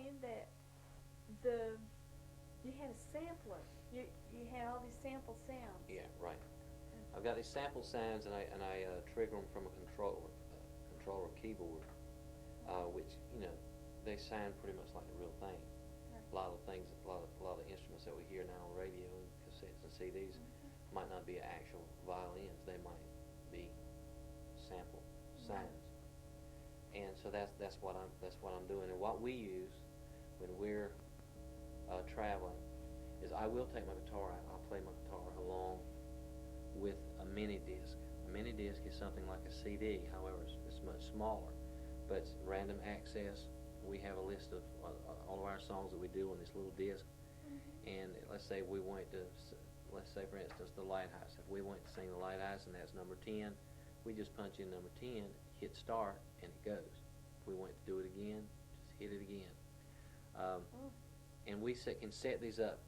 saying that the you had a sampler. You had all these sample sounds. Yeah, right. I've got these sample sounds, and I trigger them from a controller keyboard, which they sound pretty much like the real thing. Right. A lot of things, a lot of instruments that we hear now on radio and cassettes and CDs might not be actual violins. They might be sample sounds, and so that's what I'm doing. And what we use when we're traveling is I will take my guitar out. I'll play my guitar along with a mini disc. A mini disc is something like a CD, however, it's much smaller, but it's random access. We have a list of all of our songs that we do on this little disc, and let's say we want to, let's say for instance, the Lighthouse. If we want to sing the Lighthouse and that's number 10, we just punch in number 10, hit start, and it goes. If we want to do it again, just hit it again. And we can set these up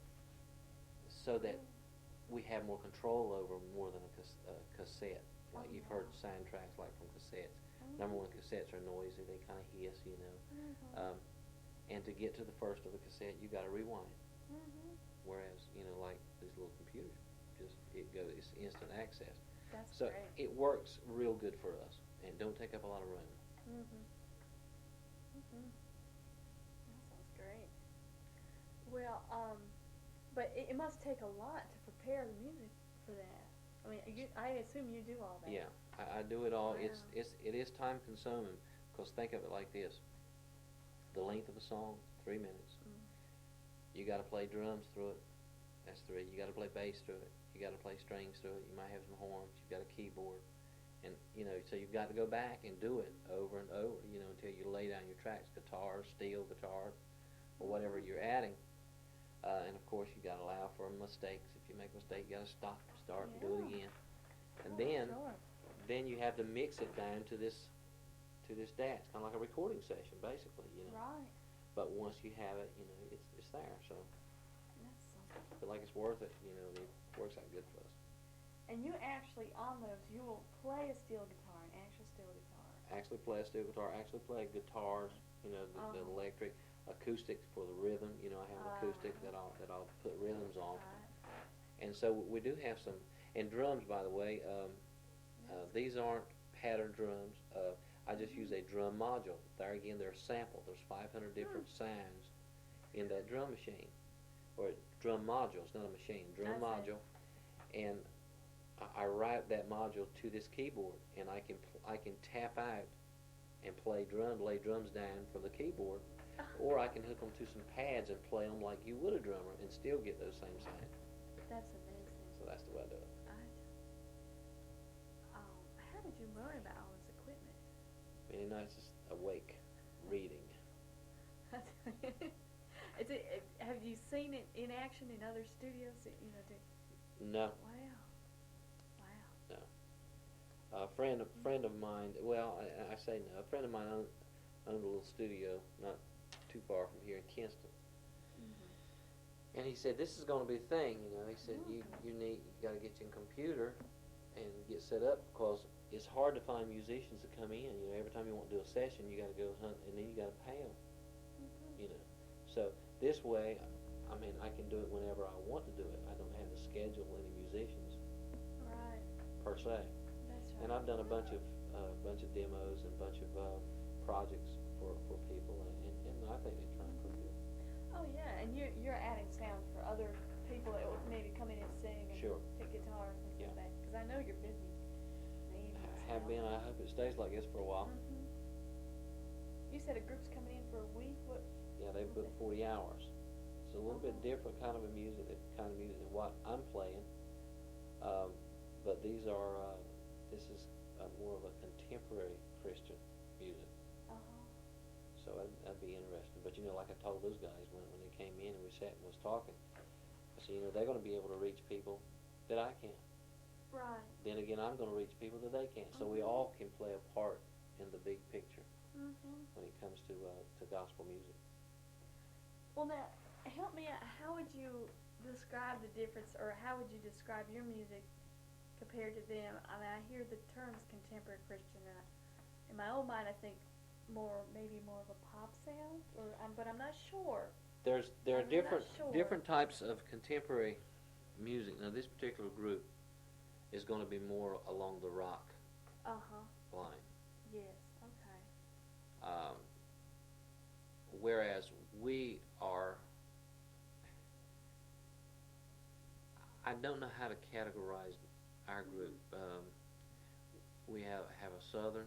so that we have more control over more than a cassette. Like you've heard soundtracks like from cassettes. Number one, cassettes are noisy; they kind of hiss, and to get to the first of the cassette, you got to rewind. Whereas, like these little computers, it's instant access. That's so great. It works real good for us, and don't take up a lot of room. That sounds great. Well, but it must take a lot to prepare the music for that. I mean, I assume you do all that. Yeah, I do it all. Wow. It is time consuming, because think of it like this: the length of a song, 3 minutes. You got to play drums through it. That's 3. You got to play bass through it. You got to play strings through it. You might have some horns. You've got a keyboard, and so you've got to go back and do it over and over, until you lay down your tracks: guitar, steel guitar, or whatever you're adding. And of course, you got to allow for mistakes. If you make a mistake, you got to stop, start, and do it again. And then you have to mix it down to this DAT. It's kind of like a recording session, basically. Right. But once you have it, it's there. So I feel like it's worth it. It works out good for us. And you actually, on those, you will play a steel guitar, an actual steel guitar. Actually play a steel guitar. Actually play guitars. The electric, acoustic for the rhythm. I have an acoustic that I'll put rhythms on. And so we do have some. And drums, by the way, these aren't pattern drums. I just use a drum module. There again, they're sampled. There's 500 different sounds in that drum machine, or drum module. It's not a machine. Drum module, and I route that module to this keyboard, and I can tap out and lay drums down from the keyboard, or I can hook them to some pads and play them like you would a drummer, and still get those same sounds. That's amazing. So that's the way I do it. How did you learn about all this equipment? Many nights just awake, reading. Have you seen it in action in other studios? No. Wow. No. A friend of mine. Well, I say no. A friend of mine owned a little studio not too far from here in Kinston. And he said, "This is going to be a thing." He said, "You got to get your computer and get set up, because it's hard to find musicians to come in. Every time you want to do a session, you got to go hunt, and then you got to pay them. So this way, I can do it whenever I want to do it. I don't have to schedule any musicians, Right. per se. That's right. And I've done a bunch of demos and a bunch of projects for people, and I think they turn out pretty good. Oh yeah, and you're adding sound for other people that would maybe come in and sing and Sure. pick guitar and things like that. Because I know you're busy. Have been. I hope it stays like this for a while. You said a group's coming in for a week. What? Yeah, they book 40 hours. It's a little bit different kind of music than what I'm playing. But this is more of a contemporary Christian music. So that'd be interesting. But like I told those guys when they came in and we sat and was talking, I said, they're going to be able to reach people that I can't. Right. Then again, I'm going to reach people that they can't. So we all can play a part in the big picture when it comes to gospel music. Well, now, help me out. How would you describe the difference, or how would you describe your music compared to them? I mean, I hear the terms contemporary Christian, and in my own mind, I think maybe more of a pop sound, or but I'm not sure. There are I'm not sure. different types of contemporary music. Now, this particular group is going to be more along the rock line. Yes. Okay. Um, whereas we are, I don't know how to categorize our group. We have a southern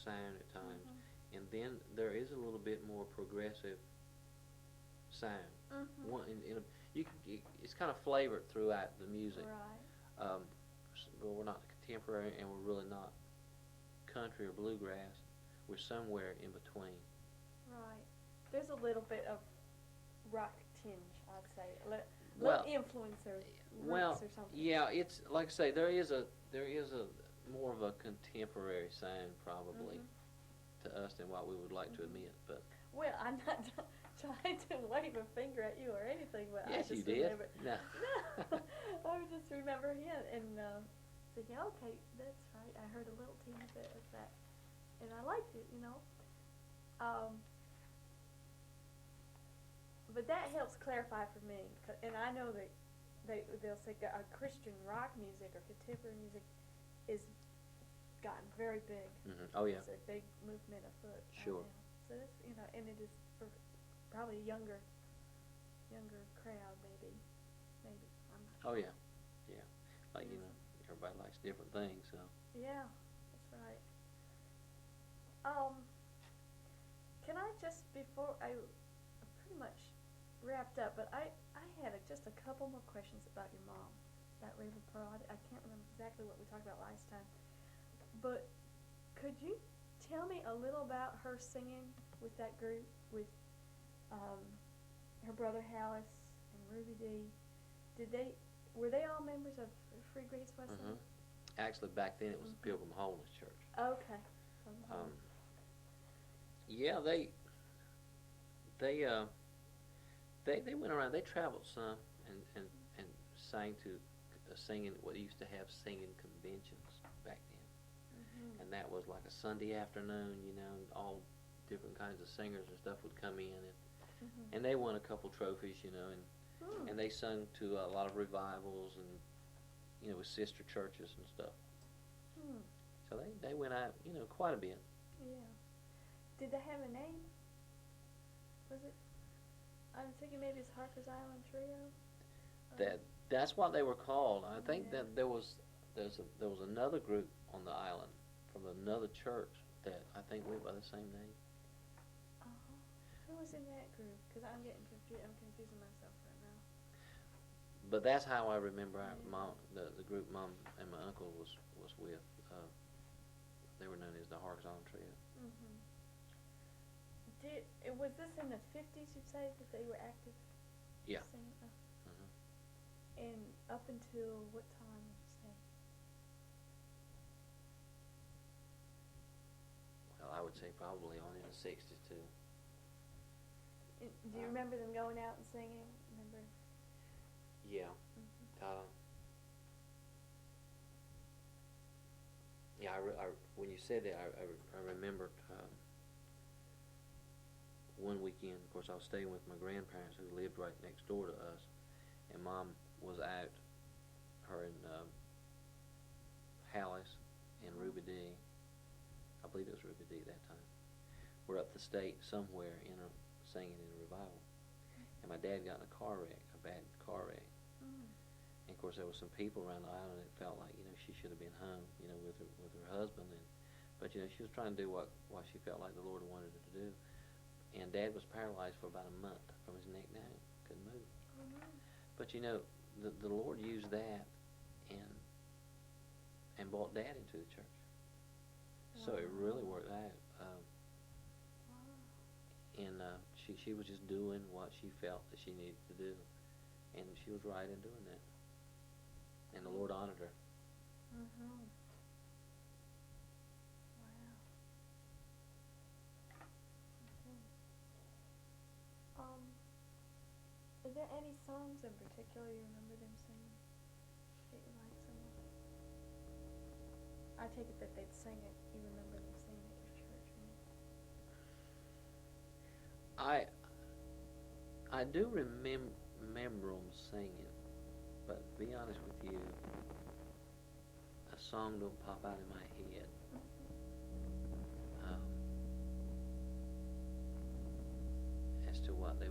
sound at times, and then there is a little bit more progressive sound. One it's kind of flavored throughout the music. Right. But we're not contemporary, and we're really not country or bluegrass. We're somewhere in between. Right. There's a little bit of rock tinge, I'd say. Well, little influence or Well, roots or something. yeah, it's like I say, there is a more of a contemporary sound probably to us than what we would like to admit. But Well, I'm not trying to wave a finger at you or anything, but yes, I you just did. remember. No. No, I would just remember him and thinking, okay, that's right. I heard a little teeny bit of that, and I liked it, you know. But that helps clarify for me, and I know that they'll say Christian rock music or contemporary music is gotten very big. Oh yeah. It's a big movement afoot. Sure. Right now. So that's and it is for probably a younger crowd, maybe. I'm not sure. Oh yeah. Yeah. Like everybody likes different things, so. Yeah, that's right. Can I just before I pretty much wrapped up, but I had just a couple more questions about your mom, that Raven Pearl. I can't remember exactly what we talked about last time, but could you tell me a little about her singing with that group with her brother Hallis and Ruby Dee? Were they all members of Free Grace Wesley? Actually, back then it was the Pilgrim Holiness Church. Okay. Yeah, they went around. They traveled some and sang to singing what used to have singing conventions back then, and that was like a Sunday afternoon. All different kinds of singers and stuff would come in, and they won a couple trophies, and they sung to a lot of revivals and with sister churches and stuff. So they went out quite a bit. Yeah. Did they have a name? Was it? I'm thinking maybe it's Harkers Island Trio. That's what they were called. I think that there was another group on the island from another church that I think went by the same name. Who was in that group? Because I'm confusing myself right now. But that's how I remember our mom, the group Mom and my uncle was with. They were known as the Harkers Island Trio. Was this in the 50s? You'd say that they were active. Yeah. Singing? And up until what time would you say? Well, I would say probably on in the 60s too. Do you remember them going out and singing? Remember? Yeah. Yeah. When you said that, I remembered one weekend. Of course, I was staying with my grandparents who lived right next door to us, and Mom was out. Her and Hallis and Ruby Dee, I believe it was Ruby Dee at that time, were up the state somewhere singing in a revival. And my dad got in a bad car wreck. And of course there was some people around the island that felt like she should have been home with her husband, but she was trying to do what she felt like the Lord wanted her to do. And Dad was paralyzed for about a month from his neck down, couldn't move. But the Lord used that and brought Dad into the church. So it really worked out. And she was just doing what she felt that she needed to do, and she was right in doing that. And the Lord honored her. Wow. Is there any songs in particular you remember them singing that you like so much? I take it that they'd sing it. You remember them singing at your church, right? I do remember them singing, but to be honest with you, a song don't pop out in my head. As to what they